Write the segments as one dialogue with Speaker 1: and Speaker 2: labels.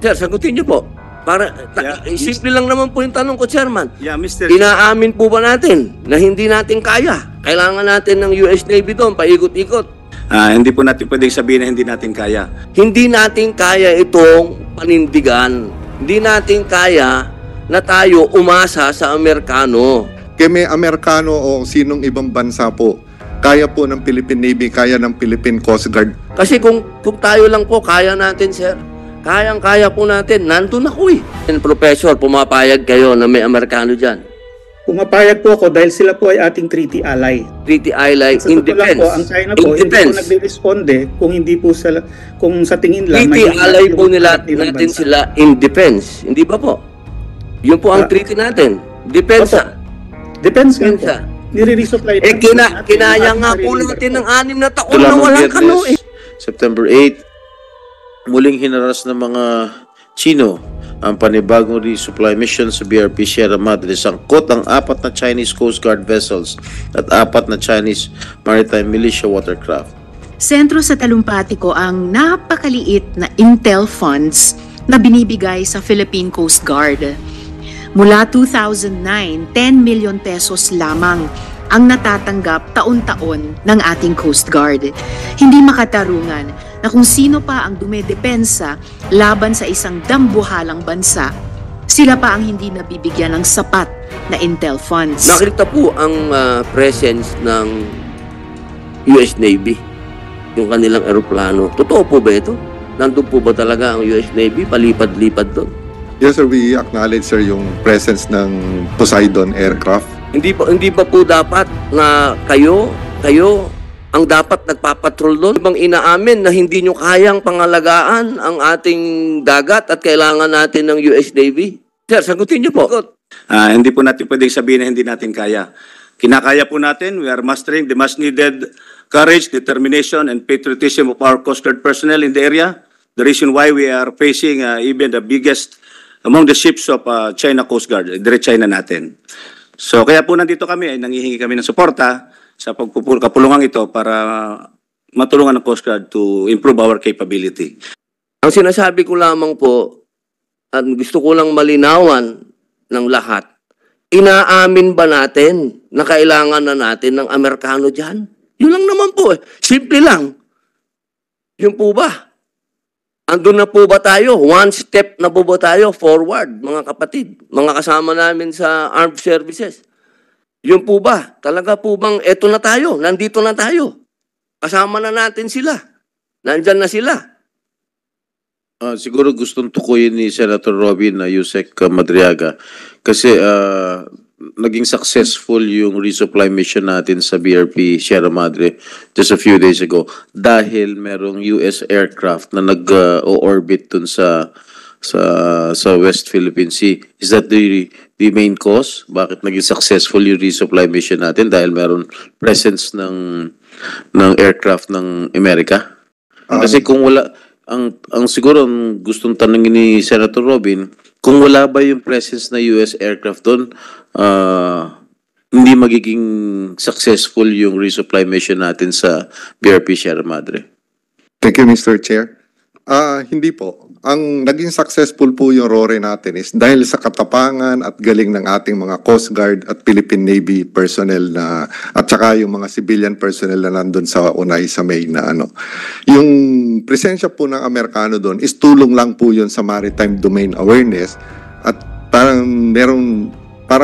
Speaker 1: Sir, sagutin niyo po. Para, simple lang naman po yung tanong ko, Chairman.
Speaker 2: Yeah, Mr.
Speaker 1: Inaamin po ba natin na hindi natin kaya? Kailangan natin ng US Navy doon, paikot-ikot.
Speaker 2: Hindi po natin pwedeng sabihin na hindi natin kaya.
Speaker 1: Hindi natin kaya itong panindigan. Hindi natin kaya na tayo umasa sa Amerikano.
Speaker 3: Kaya may Amerikano o sinong ibang bansa po, kaya po ng Philippine Navy, kaya ng Philippine Coast Guard.
Speaker 1: Kasi kung tayo lang po, kaya natin, sir. Kayang-kaya po natin. Nandun ako eh. Professor, pumapayag kayo na may Amerikano dyan.
Speaker 4: Pumapayag po ako dahil sila po ay ating treaty ally.
Speaker 1: Treaty ally
Speaker 4: Sa
Speaker 1: in
Speaker 4: totoo lang
Speaker 1: defense.
Speaker 4: po, ang China po, hindi po nagre-responde kung hindi po sila, kung sa tingin lang.
Speaker 1: Treaty ally po natin
Speaker 4: bansa.
Speaker 1: sila in defense. Hindi ba po? Yun po ang treaty natin. Depensa.
Speaker 4: Depends nga po. Nire-resupply.
Speaker 1: Kinaya nga po natin ng 6 na taon na walang kano eh.
Speaker 5: September 8, muling hinaras ng mga Chino ang panibagong resupply mission sa BRP Sierra Madre. Sangkot ang 4 na Chinese Coast Guard vessels at 4 na Chinese Maritime Militia watercraft.
Speaker 6: Sentro sa talumpati ko ang napakaliit na intel funds na binibigay sa Philippine Coast Guard. Mula 2009, 10 million pesos lamang ang natatanggap taon-taon ng ating Coast Guard. Hindi makatarungan na kung sino pa ang dumedepensa laban sa isang dambuhalang bansa, sila pa ang hindi nabibigyan ng sapat na intel funds.
Speaker 1: Nakita po ang presence ng US Navy, yung kanilang eroplano. Totoo po ba ito? Nandun po ba talaga ang US Navy? Palipad-lipad doon?
Speaker 3: Yes sir, we acknowledge sir yung presence ng Poseidon aircraft.
Speaker 1: Hindi pa po dapat na kayo ang dapat nagpapatrol doon? Bang inaamin na hindi nyo kayang pangalagaan ang ating dagat at kailangan natin ng US Navy? Sir, sagutin nyo po.
Speaker 2: Hindi po natin pwedeng sabihin na hindi natin kaya. Kinakaya po natin. We are mastering the much needed courage, determination, and patriotism of our Coast Guard personnel in the area. The reason why we are facing even the biggest among the ships of China Coast Guard, direct China natin. So kaya po nandito kami, ay nangihingi kami ng suporta sa kapulungan ito para matulungan ng Coast Guard to improve our capability.
Speaker 1: Ang sinasabi ko lamang po, at gusto ko lang malinawan ng lahat, inaamin ba natin na kailangan na natin ng Amerikano dyan? Yun lang naman po eh. Simple lang. Yun po ba? Andun na po ba tayo? One step na po ba tayo forward, mga kapatid? Mga kasama namin sa armed services. Yun po ba? Talaga po bang eto na tayo? Nandito na tayo. Kasama na natin sila. Nandyan na sila.
Speaker 5: Siguro gustong tukuyin ni Senator Robin na Yusek Madriaga kasi naging successful yung resupply mission natin sa BRP Sierra Madre just a few days ago dahil merong US aircraft na nag-orbit dun sa West Philippine Sea. Is that the main cause? Bakit naging successful yung resupply mission natin? Dahil meron presence ng aircraft ng Amerika? Kasi kung wala, ang siguro ang gustong tanongin ni Senator Robin, kung wala ba yung presence na US aircraft doon, hindi magiging successful yung resupply mission natin sa BRP Sierra Madre.
Speaker 3: Thank you, Mr. Chair. Hindi po. Ang naging successful po yung RORE natin is dahil sa katapangan at galing ng ating mga Coast Guard at Philippine Navy personnel na at saka yung mga civilian personnel na nandun sa Unay sa May na yung presensya po ng Amerikano doon is tulong lang po yun sa maritime domain awareness at parang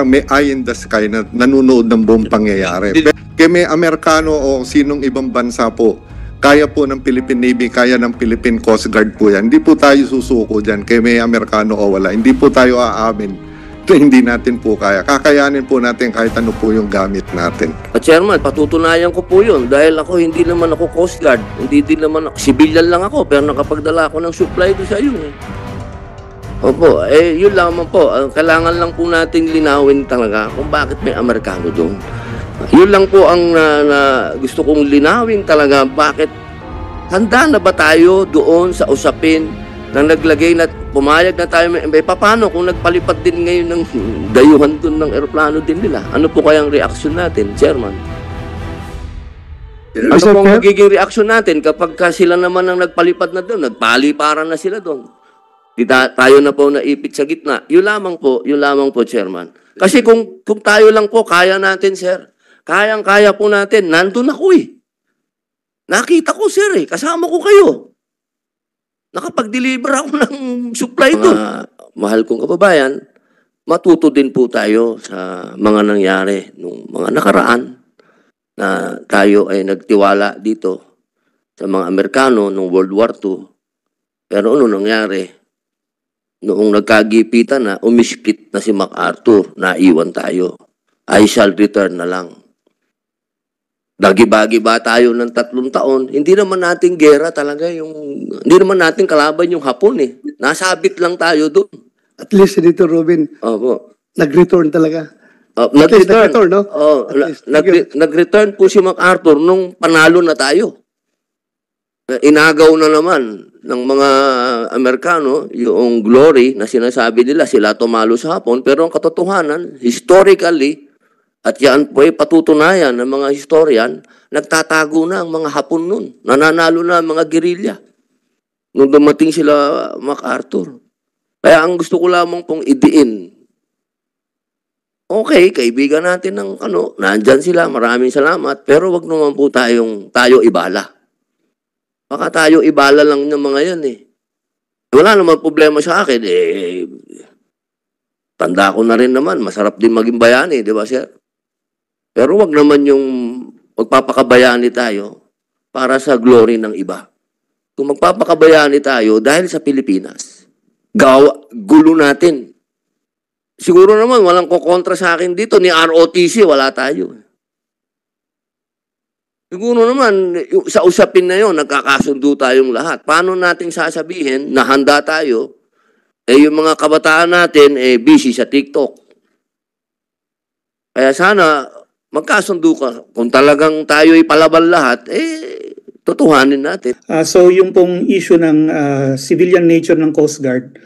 Speaker 3: may eye in the sky na nanonood ng buong pangyayari. Kaya may Amerikano o sinong ibang bansa po, kaya po ng Philippine Navy, kaya ng Philippine Coast Guard po yan. Hindi po tayo susuko dyan, kaya may Amerikano o wala. Hindi po tayo aamin na hindi natin po kaya. Kakayanin po natin kahit ano po yung gamit natin.
Speaker 1: Chairman, patutunayan ko po yun dahil hindi naman ako Coast Guard. Hindi din naman ako, civilian lang ako pero nakapagdala ako ng supply doon sa iyo. Opo, yun lamang po. Kailangan lang po natin linawin talaga kung bakit may Amerikano doon. Yun lang po ang gusto kong linawin talaga. Bakit handa na ba tayo doon sa usapin na naglagay na pumayag na tayo? Paano kung nagpalipad din ngayon ng dayuhan doon ng eroplano din nila? Ano po kayang reaksyon natin, Chairman? Ano po ang magiging reaksyon natin kapag sila naman ang nagpalipad na doon? Nagpaliparan na sila doon. Tayo na po naipit sa gitna. Yun lamang po, Chairman. Kasi kung tayo lang po, kaya natin, sir. Kayang-kaya po natin. Nandun ako eh. Nakita ko, sir eh. Kasama ko kayo. Nakapag-deliver ako ng supply doon. Mahal kong kababayan, matuto din po tayo sa mga nangyari nung mga nakaraan na tayo ay nagtiwala dito sa mga Amerikano nung World War II. Pero ano nangyari? Noong nagkagipitan na, umiskit na si MacArthur, naiwan tayo. I shall return na lang. Dagi-bagi ba tayo ng 3 taon? Hindi naman natin gera talaga hindi naman natin kalaban yung Hapon eh. Nasabit lang tayo doon.
Speaker 7: At least, Senator Robin,
Speaker 1: Opo.
Speaker 7: nag-return talaga.
Speaker 1: Nag-return.
Speaker 7: Nag-return, no?
Speaker 1: Oh,
Speaker 7: At least,
Speaker 1: nag-return po si MacArthur nung panalo na tayo. Inagaw na naman ng mga Amerikano yung glory na sinasabi nila sila tumalo sa Hapon. Pero ang katotohanan, historically, at yan po ay patutunayan ng mga historian, nagtatago na ang mga Hapon nun. Nananalo na ang mga gerilya. Nung dumating sila MacArthur. Kaya ang gusto ko lamang pong idiin, okay, kaibigan natin ng nandyan sila, maraming salamat, pero wag naman po tayo ibala. Baka tayo ibala lang ng mga yan eh. Wala naman problema sa akin eh. Tanda ko na rin naman, masarap din maging bayani, di ba sir? Pero wag naman yung magpapakabayani tayo para sa glory ng iba. Kung magpapakabayani tayo dahil sa Pilipinas, gulo natin. Siguro naman walang kukontra sa akin dito, ni ROTC wala tayo. Siguro naman sa usapin na yon nagkakasundo tayong lahat. Paano natin sasabihin na handa tayo, yung mga kabataan natin busy sa TikTok. Kaya sana magkasundo ka. Kung talagang tayo ipalaban lahat, tutuhanin natin.
Speaker 4: So yung pong issue ng civilian nature ng Coast Guard,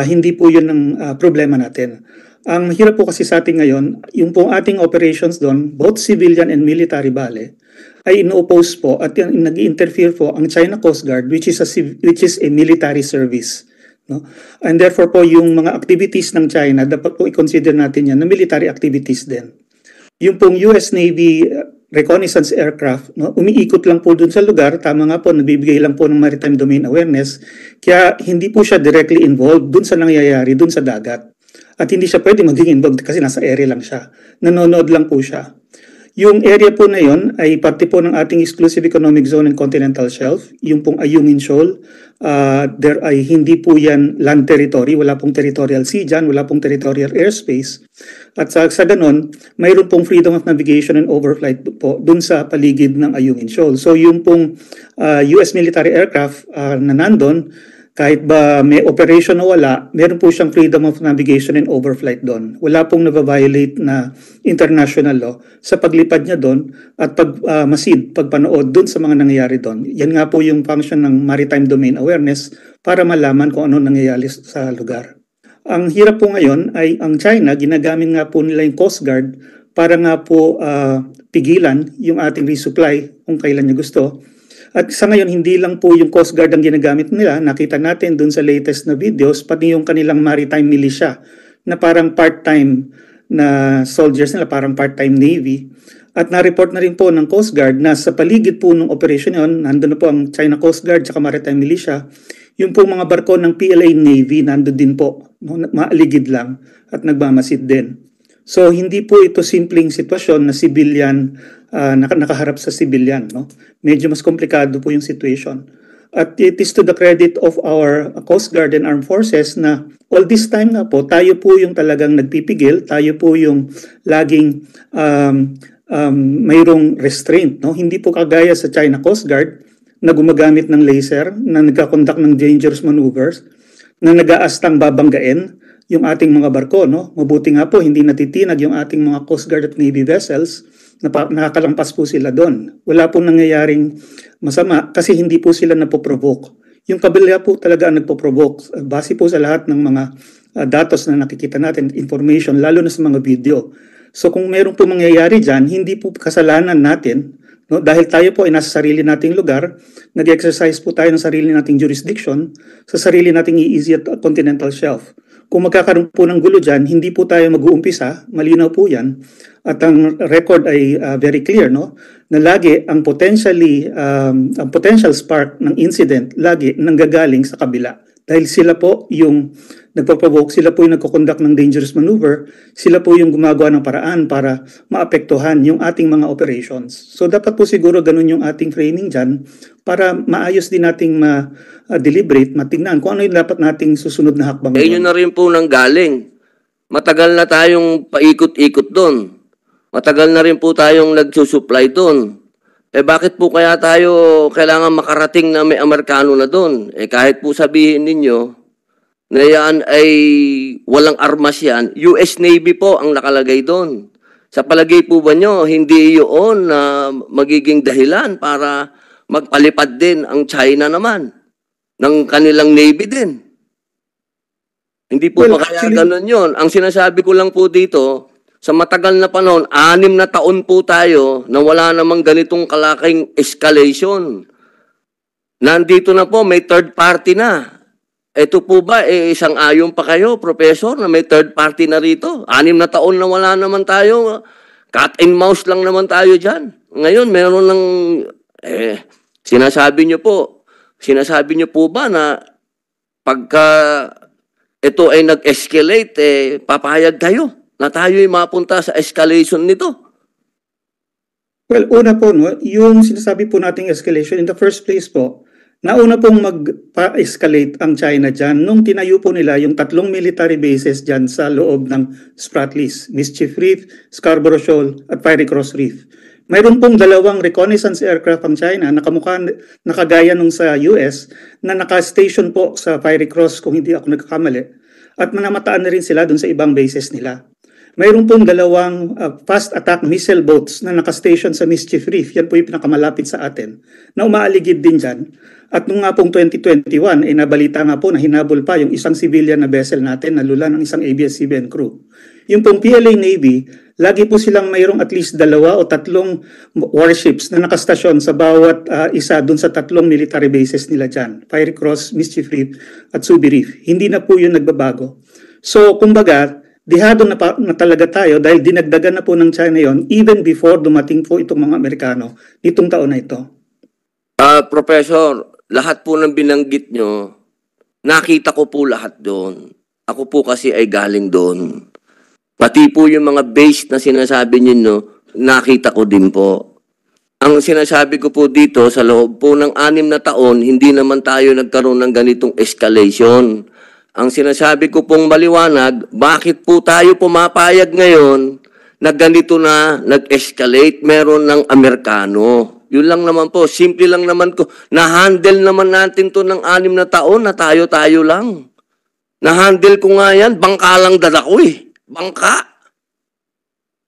Speaker 4: hindi po yun ang problema natin. Ang hirap po kasi sa atin ngayon, yung pong ating operations doon, both civilian and military bale, ay ino-oppose po at nag-interfere po ang China Coast Guard which is a military service. No? And therefore po yung mga activities ng China, dapat po i-consider natin yan na military activities din. Yung pong US Navy reconnaissance aircraft, no, umiikot lang po dun sa lugar, tama nga po, nagbibigay lang po ng maritime domain awareness, kaya hindi po siya directly involved dun sa nangyayari, dun sa dagat. At hindi siya pwede maging involved kasi nasa area lang siya. Nanonood lang po siya. Yung area po na yon ay parte po ng ating exclusive economic zone and continental shelf. Yung pong Ayungin Shoal, there ay hindi po yan land territory, wala pong territorial sea dyan, wala pong territorial airspace. At sa ganon, mayroon pong freedom of navigation and overflight po dun sa paligid ng Ayungin Shoal. So yung pong US military aircraft na nandun, kahit ba may operation o wala, meron po siyang freedom of navigation and overflight doon. Wala pong nag-violate na international law sa paglipad niya doon at pagpanood doon sa mga nangyayari doon. Yan nga po yung function ng maritime domain awareness para malaman kung ano nangyayari sa lugar. Ang hirap po ngayon ay ang China, ginagamit nga po nila yung Coast Guard para nga po pigilan yung ating resupply kung kailan niya gusto. At sa ngayon, hindi lang po yung Coast Guard ang ginagamit nila. Nakita natin dun sa latest na videos, pati yung kanilang maritime militia na parang part-time na soldiers nila, parang part-time Navy. At na-report na rin po ng Coast Guard na sa paligid po ng operation yon, nandun na po ang China Coast Guard at maritime militia, yung po mga barko ng PLA Navy, nandun din po, no, maaligid lang at nagmamasid din. So hindi po ito simpleng sitwasyon na civilian, nakaharap sa civilian. No? Medyo mas komplikado po yung situation. At it is to the credit of our Coast Guard and Armed Forces na all this time nga po, tayo po yung talagang nagpipigil, tayo po yung laging mayroong restraint. No? Hindi po kagaya sa China Coast Guard na gumagamit ng laser, na nagkakonduct ng dangerous maneuvers, na nag-aastang babanggain yung ating mga barko. No? Mabuti nga po, hindi natitinag yung ating mga Coast Guard at Navy vessels, nakakalampas po sila doon. Wala pong nangyayaring masama kasi hindi po sila napoprovoke. Yung kabila po talaga ang nagpoprovoke. Base po sa lahat ng mga datos na nakikita natin, information, lalo na sa mga video. So kung meron po mangyayari dyan, hindi po kasalanan natin, No? Dahil tayo po ay nasa sarili nating lugar, nag-exercise po tayo ng sarili nating jurisdiction sa sarili nating EEZ at continental shelf. Kung magkakaroon po ng gulo dyan, hindi po tayo mag-uumpisa, malinaw po yan. At ang record ay very clear, no? Na lagi ang potential spark ng incident lagi nanggagaling sa kabila. Dahil sila po yung nagpaprovoke, sila po yung nagkukonduct ng dangerous maneuver, sila po yung gumagawa ng paraan para maapektuhan yung ating mga operations. So dapat po siguro ganun yung ating framing dyan para maayos din nating ma-deliberate, matignan kung ano yung dapat nating susunod na hakbang.
Speaker 1: Yun na rin po nang galing. Matagal na tayong paikot-ikot doon. Matagal na rin po tayong nagsusupply doon. Bakit po kaya tayo kailangan makarating na may Amerikano na doon? Kahit po sabihin ninyo na yan ay walang armas yan, US Navy po ang nakalagay doon. Sa palagay po ba nyo, hindi yun na magiging dahilan para magpalipad din ang China naman ng kanilang Navy din? Hindi po ba kaya ganun yun? Ang sinasabi ko lang po dito, sa matagal na panahon, 6 na taon po tayo na wala namang ganitong kalaking escalation. Nandito na po, may third party na. Ito po ba, isang ayon pa kayo, Professor, na may third party na rito? 6 na taon na wala naman tayo. Cat and mouse lang naman tayo dyan. Ngayon, meron ng, sinasabi nyo po ba na pagka ito ay nag-escalate, papayag kayo na tayo'y mapunta sa escalation nito?
Speaker 4: Well, una po, no, yung sinasabi po nating escalation, in the first place po, nauna pong mag-escalate ang China dyan nung tinayo po nila yung 3 military bases dyan sa loob ng Spratlys, Mischief Reef, Scarborough Shoal, at Fiery Cross Reef. Mayroon pong 2 reconnaissance aircraft ang China na nakagaya nung sa US na naka-station po sa Fiery Cross kung hindi ako nagkakamali. At manamataan na rin sila dun sa ibang bases nila. Mayroon pong 2 fast attack missile boats na nakastation sa Mischief Reef. Yan po yung pinakamalapit sa atin na umaaligid din dyan. At nung nga pong 2021, nabalita nga po na hinabol pa yung isang civilian na vessel natin na lula ng isang ABS-CBN crew. Yung pong PLA Navy, lagi po silang mayroong at least 2 o 3 warships na nakastasyon sa bawat isa dun sa 3 military bases nila dyan. Fiery Cross, Mischief Reef, at Subi Reef. Hindi na po yun nagbabago. So, kumbaga, dihado na talaga tayo dahil dinagdagan na po ng China yon even before dumating po itong mga Amerikano nitong taon na ito.
Speaker 1: Professor, lahat po ng binanggit nyo, nakita ko po lahat doon. Ako po kasi ay galing doon. Pati po yung mga base na sinasabi niyo, nakita ko din po. Ang sinasabi ko po dito, sa loob po ng 6 na taon, hindi naman tayo nagkaroon ng ganitong escalation. Ang sinasabi ko pong maliwanag, bakit po tayo pumapayag ngayon na ganito na nag-escalate meron ng Amerikano? Yun lang naman po, simple lang naman ko. Na-handle naman natin to ng 6 na taon na tayo-tayo lang. Na-handle ko nga yan, bangka lang dala ko eh. Bangka.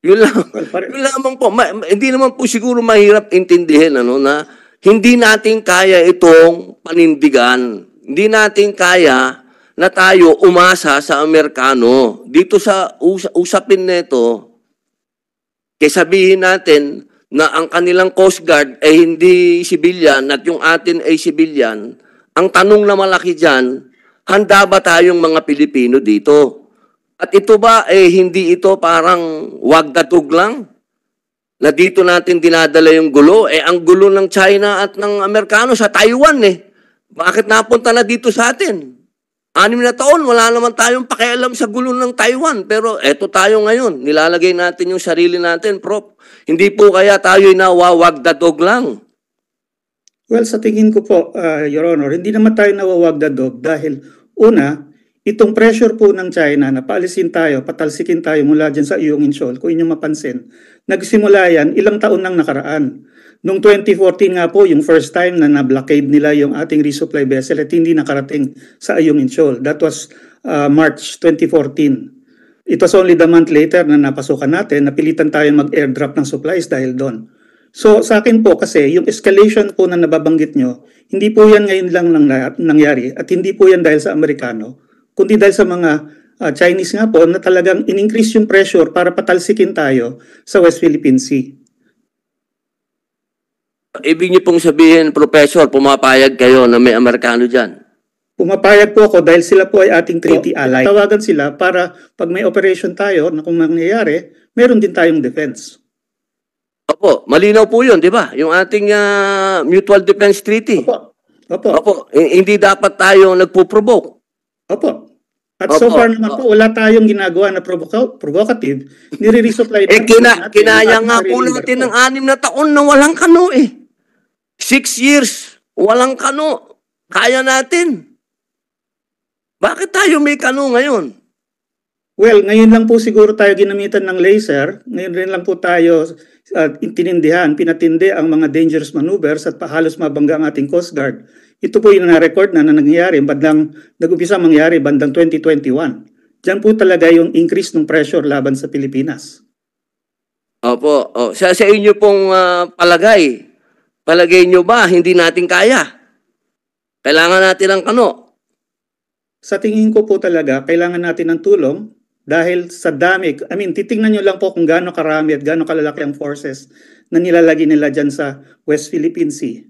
Speaker 1: Yun lang. Yun lamang po. Hindi naman po siguro mahirap intindihin na hindi natin kaya itong panindigan. Hindi natin kaya na tayo umasa sa Amerikano. Dito sa usapin nito, sabihin natin na ang kanilang Coast Guard ay hindi civilian at yung atin ay civilian, ang tanong na malaki dyan, handa ba tayong mga Pilipino dito? At ito ba, hindi ito parang wagdatog lang? Na dito natin dinadala yung gulo? Ang gulo ng China at ng Amerikano sa Taiwan Bakit napunta na dito sa atin? 6 na taon, wala naman tayong pakialam sa gulo ng Taiwan. Pero eto tayo ngayon, nilalagay natin yung sarili natin, Prof. Hindi po kaya tayo'y nawawagdadog lang?
Speaker 4: Well, sa tingin ko po, Your Honor, hindi naman tayo nawawagdadog dahil una, itong pressure po ng China na paalisin tayo, patalsikin tayo mula dyan sa Iyong Incheon, kung inyong mapansin, nagsimula yan ilang taon nang nakaraan. Noong 2014 nga po, yung first time na na-blockade nila yung ating resupply vessel at hindi nakarating sa Ayong Incheon. That was March 2014. It was only the month later na napasukan natin, napilitan tayo mag-airdrop ng supplies dahil doon. So sa akin po kasi, yung escalation po na nababanggit nyo, hindi po yan ngayon lang nangyari at hindi po yan dahil sa Amerikano, kundi dahil sa mga Chinese nga po na talagang in-increase yung pressure para patalsikin tayo sa West Philippine Sea.
Speaker 1: Ibig niyo pong sabihin, Professor, pumapayag kayo na may Amerikano dyan?
Speaker 4: Pumapayag po ako dahil sila po ay ating treaty ally. Tawagan sila para pag may operation tayo na kung mangyayari, meron din tayong defense.
Speaker 1: Opo, malinaw po yun, di ba? Yung ating Mutual Defense Treaty.
Speaker 4: Opo. Opo.
Speaker 1: Opo, hindi dapat tayo nagpo-provoke.
Speaker 4: Opo. At so
Speaker 1: Opo.
Speaker 4: far naman po, wala tayong ginagawa na provocative. Nire-resupply
Speaker 1: Kinaya nga po natin ng 6 na taon na walang kano eh. 6 years, walang kano. Kaya natin. Bakit tayo may kano ngayon?
Speaker 4: Well, ngayon lang po siguro tayo ginamitan ng laser. Ngayon rin lang po tayo pinatindi ang mga dangerous maneuvers at halos mabangga ang ating Coast Guard. Ito po yung na-record na nangyari, nag-umpisa mangyari bandang 2021. Diyan po talaga yung increase ng pressure laban sa Pilipinas.
Speaker 1: Opo, sa inyo pong palagay nyo ba hindi natin kaya? Kailangan natin ng kano.
Speaker 4: Sa tingin ko po talaga, kailangan natin ng tulong dahil sa dami. I mean, titingnan nyo lang po kung gaano karami at gaano kalalaki ang forces na nilalagay nila dyan sa West Philippine Sea.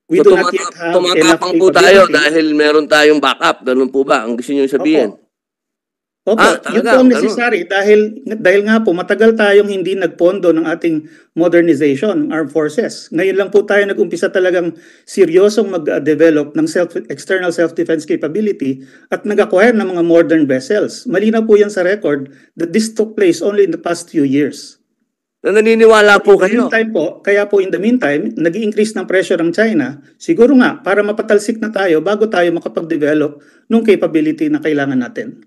Speaker 4: We do not yet have enough
Speaker 1: tumatapang po tayo
Speaker 4: capability.
Speaker 1: dahil meron tayong backup. Ganun po ba? Ang gusto nyo sabihin?
Speaker 4: Opo, yun
Speaker 1: talaga,
Speaker 4: po ang necessary dahil nga po matagal tayong hindi nagpondo ng ating modernization, armed forces. Ngayon lang po tayo nag-umpisa talagang seryosong mag-develop ng external self-defense capability at nag-acquire ng mga modern vessels. Malinaw po yan sa record that this took place only in the past few years.
Speaker 1: Na naniniwala po kayo.
Speaker 4: Kaya po in the meantime, nag-i-increase ng pressure ng China, siguro nga para mapatalsik na tayo bago tayo makapag-develop ng capability na kailangan natin.